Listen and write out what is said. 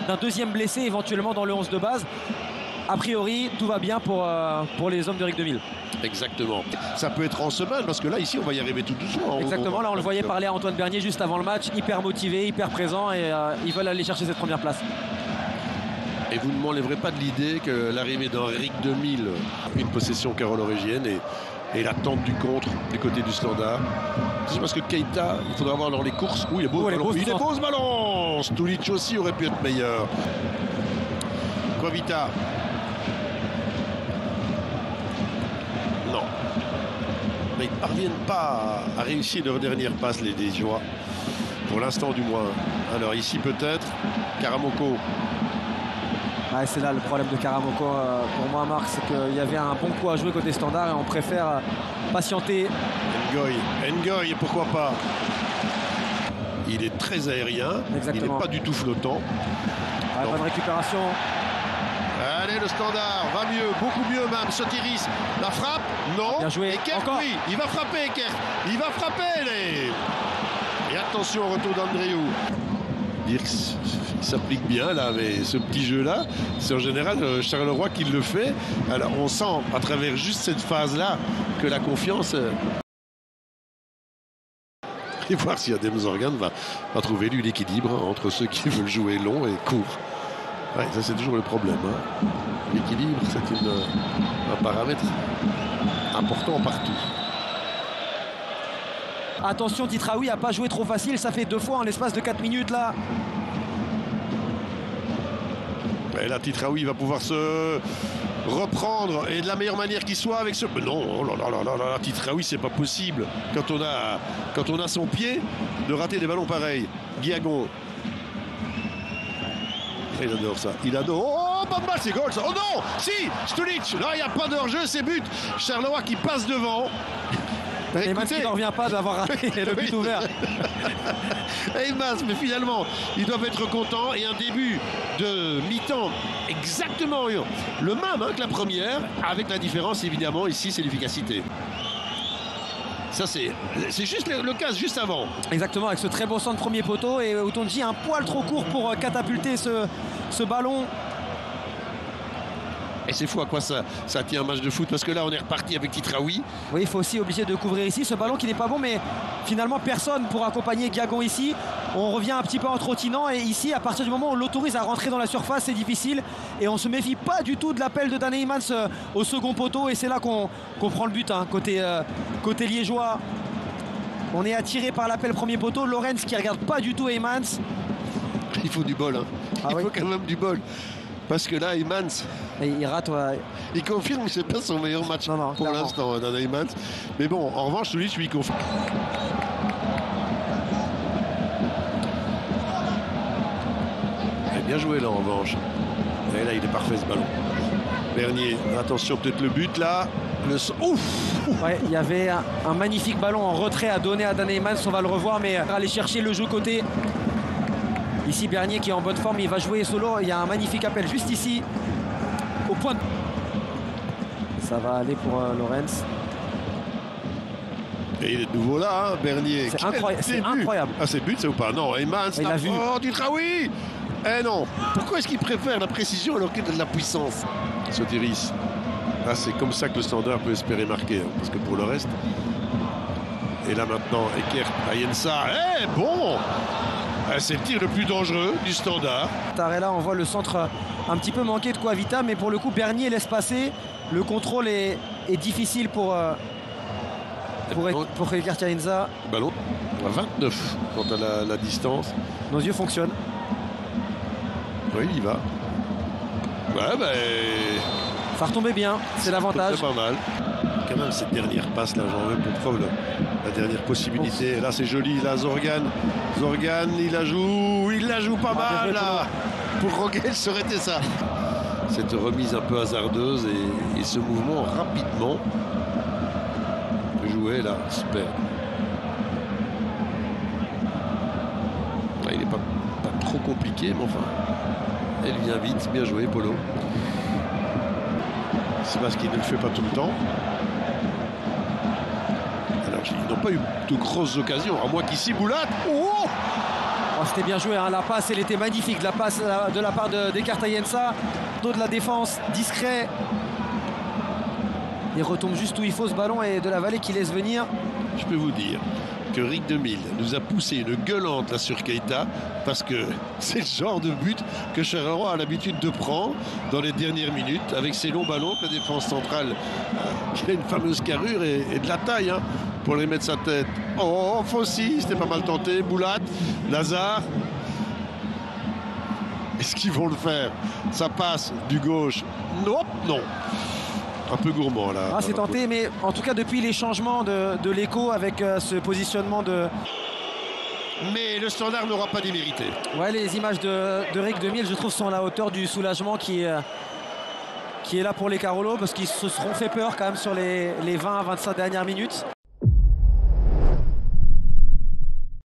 d'un deuxième blessé éventuellement dans le 11 de base. A priori, tout va bien pour les hommes de RIC 2000. Exactement. Ça peut être en semaine parce que là, ici, on va y arriver tout doucement. Exactement. Là, on le voyait parler à Antoine Bernier juste avant le match, hyper motivé, hyper présent et ils veulent aller chercher cette première place. Et vous ne m'enlèverez pas de l'idée que l'arrivée d'un RIC 2000, une possession carolo-régienne et l'attente du contre du côté du Standard. C'est parce que Keita, il faudra voir dans les courses. Oui, il est beau, il est beau ce ballon. Stulic aussi aurait pu être meilleur. Kovita. Non. Mais ils ne parviennent pas à réussir leur dernière passe, les Liégeois. Pour l'instant, du moins. Alors ici, peut-être, Karamoko. Ouais, c'est là le problème de Karamoko pour moi, Marc, c'est qu'il y avait un bon coup à jouer côté Standard et on préfère patienter. Ngoy, pourquoi pas. Il est très aérien. Exactement. Il n'est pas du tout flottant. Ouais, bonne récupération. Allez, le Standard va mieux, beaucoup mieux même. Sotiris, la frappe, non. Bien joué. Ekert, encore. oui, il va frapper, Ekert. Il va frapper, Et attention au retour d'Andriou. Dirks, il s'applique bien là, mais ce petit jeu-là, c'est en général Charleroi qui le fait. Alors on sent à travers juste cette phase-là que la confiance. Et voir si Adem Zorgan va trouver lui l'équilibre entre ceux qui veulent jouer long et court. Ouais, ça c'est toujours le problème. Hein. L'équilibre, c'est un paramètre important partout. Attention, Titraoui n'a pas joué trop facile, ça fait 2 fois en l'espace de 4 minutes là. Et là, Titraoui va pouvoir se reprendre et de la meilleure manière qu'il soit avec ce. Mais non, oh là là là là, Titraoui, c'est pas possible quand on a son pied de rater des ballons pareils. Guiagon. Il adore ça. Il adore. Oh, pas mal, c'est goal ça. Oh non, si, Stulic. Là, il n'y a pas de hors-jeu, c'est but. Charleroi qui passe devant. Et Mans qui n'en revient pas d'avoir raté le but ouvert. Et Mans, mais finalement, ils doivent être contents. Et un début de mi-temps exactement le même que la première, avec la différence évidemment, ici, c'est l'efficacité. Ça, c'est juste le cas juste avant. Exactement, avec ce très beau centre premier poteau. Et Otonji un poil trop court pour catapulter ce ballon. Et c'est fou à quoi ça tient un match de foot, parce que là on est reparti avec Titraoui. Oui, il faut aussi obliger de couvrir ici ce ballon qui n'est pas bon, mais finalement personne pour accompagner Guiagon ici. On revient un petit peu en trottinant et ici à partir du moment où on l'autorise à rentrer dans la surface, c'est difficile et on se méfie pas du tout de l'appel de Danny Heymans au second poteau et c'est là qu'on prend le but côté liégeois. On est attiré par l'appel premier poteau. Lorenz qui regarde pas du tout Heymans. Il faut du bol, il faut quand même du bol. Parce que là, Heymans, il rate. Ouais. Il confirme que c'est pas son meilleur match pour l'instant, Dan Heymans. Mais bon, en revanche, celui il confirme. Il a bien joué là, en revanche. Et là, il est parfait ce ballon. Bernier, attention, peut-être le but là. Ouf. Ouais, il y avait un magnifique ballon en retrait à donner à Dan Heymans. On va le revoir, mais aller chercher le jeu côté. Ici Bernier qui est en bonne forme, il va jouer solo. Il y a un magnifique appel juste ici au point de... Ça va aller pour Lorenz. Et il est de nouveau là, Bernier. C'est incroyable. Ah, c'est but, c'est ou pas? Non, Heymans, il a vu. Oh, Titraoui. Eh non. Pourquoi est-ce qu'il préfère la précision alors qu'il a de la puissance? Sotiris. Ah, c'est comme ça que le Standard peut espérer marquer, parce que pour le reste. Et là maintenant, Ekert, Ayensa. Eh, bon. C'est le tir le plus dangereux du Standard. Là, on voit le centre un petit peu manqué de Kovita, mais pour le coup, Bernier laisse passer. Le contrôle est difficile pour Ekert Ayensa. Ballon à 29 quant à la distance. Nos yeux fonctionnent. Oui, il y va. Ouais, ben. Ça retombait bien, c'est l'avantage. C'est pas mal. Quand même, cette dernière passe là, j'en veux pour preuve la dernière possibilité. Et là, c'est joli. Là, Zorgan, il la joue pas mal là. Pour Rogel, ça aurait été ça. Cette remise un peu hasardeuse et ce mouvement rapidement joué là, super. Là, il n'est pas trop compliqué, mais enfin, elle vient vite. Bien joué, Polo. C'est parce qu'il ne le fait pas tout le temps. Alors, ils n'ont pas eu de grosses occasions, à moins qu'ici, Boulat. Oh, Oh, c'était bien joué, hein. La passe, elle était magnifique. La passe de la part d'Ekarta Yensa. Dos de la défense, discret. Il retombe juste où il faut ce ballon et de la Vallée qui laisse venir. Je peux vous dire que Rick 2000 nous a poussé une gueulante là sur Keita parce que c'est le genre de but que Charleroi a l'habitude de prendre dans les dernières minutes avec ses longs ballons que la défense centrale qui a une fameuse carrure et de la taille hein, pour les mettre sa tête. Oh, Fossi, c'était pas mal tenté. Boulat, Lazare. Est-ce qu'ils vont le faire? Ça passe du gauche. Non, non. Un peu gourmand là. Ah, c'est tenté, mais en tout cas depuis les changements de l'Echo avec ce positionnement de... Mais le Standard n'aura pas démérité. Ouais, les images de Rick 2000, je trouve, sont à la hauteur du soulagement qui est là pour les Carolos parce qu'ils se seront fait peur quand même sur les 20 à 25 dernières minutes.